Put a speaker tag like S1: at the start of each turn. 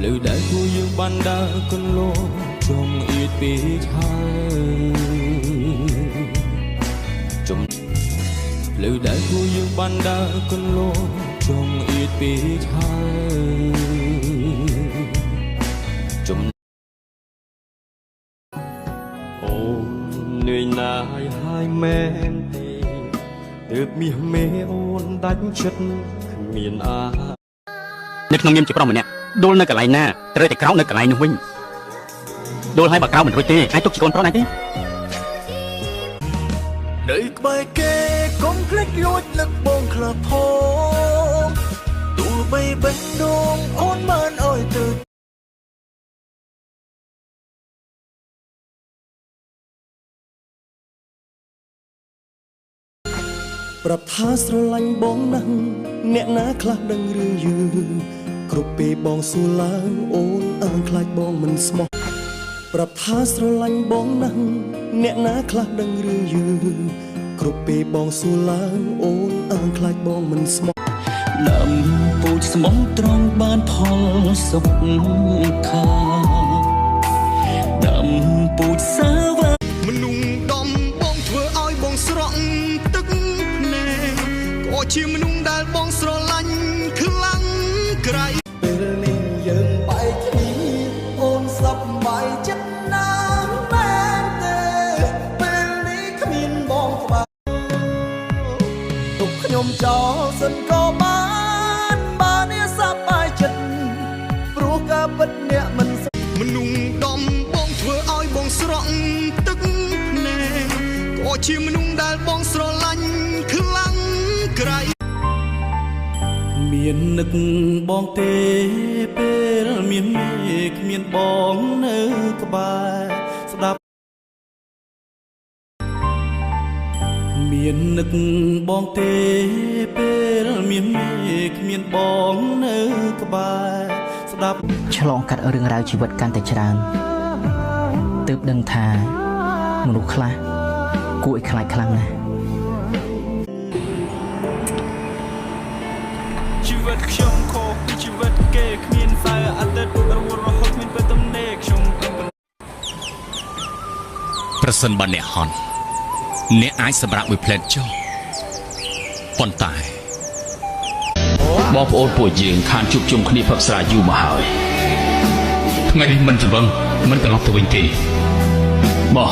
S1: លើដែលគួរយើងបានដើរកន្លងចង់អៀតពេកហើយចំលើដែលគួរយើងបានដើរកន្លងចង់អៀតពេកហើយចំអូននឿយណាយហើយមែនទេទើបមាសមេអូនដាច់ចិត្តគ្មាននៅក្នុងនាមជាប្រុសម្នាក់ដួលនៅកន្លែងណាត្រូវតែក្រោកនៅកន្លែងនោះវិញដួលឲ្យបើក្រោកមិនរួចទេអាចទុកជាកូនប្រុសដែរទេនៅក្បែរគេកុំភ្លេចលួចលឹកបងខ្លះផងទោះបីបេះដូងអូនបានអើយទៅប្រាប់ថាស្រឡាញ់បងណាស់អ្នកណាខ្លះដឹងរឿងយឺគ្រប់ពេលបងសួរឡើងអូនអើខ្លាចបងមិនស្មោះប្រាប់ថាស្រឡាញ់បងណាស់អ្នកណាខ្លះដឹងរឿងយឺគ្រប់ពេលបងសួរឡើងអូនអើខ្លាចបងមិនស្មោះដើមពូជស្មោះត្រង់បានផលសុខខាដើមពូជសាវ៉ាមនុស្សដំបងធ្វើឲ្យបងស្រក់ទឹកភ្នែកក៏ជាមនុស្សដែលបងស្រឡាញ់ខ្លាំងក្រៃពេលនេះយើងបែកគ្នាអូនសប្បាយចិត្តណាស់មែនទេពេលនេះគ្មានបងក្បែរទុកខ្ញុំចោលសិនក៏បាននេះសប្បាយចិត្តព្រោះការពិតអ្នកមិនមនុស្សដំបងធ្វើឲ្យបងស្រក់ទឹកភ្នែកក៏ជាមនុស្សដែលបងស្រឡាញ់ខ្លាំងក្រៃមាននឹកបងទេពេលមានមេគ្មានបងនៅក្បែរស្ដាប់មាននឹកបងទេពេលមានមេគ្មានបងនៅក្បែរស្ដាប់
S2: ឆ្លងកាត់រឿងរ៉ាវជីវិតកាន់តែច្រើនទើបដឹងថាមនុស្សខ្លះគួរឲ្យខ្លាចខ្លាំងណាស់
S1: ជីវិតខ្ញុំខុសពីជីវិតគេគ្មានសៅអាទិត្យរវល់រហូតគ្មានពេលទំនេរខ្ញុំ
S3: ប្រសិនបើអ្នកហន់អ្នកអាចសម្រាប់មួយផ្លែតចុះប៉ុន្តែបងប្អូនពួកយើងខានជួបជុំគ្នាផឹកស្រាយូរមកហើយថ្ងៃនេះមិនច្រវឹងមិនត្រឡប់ទៅវិញទេបោះ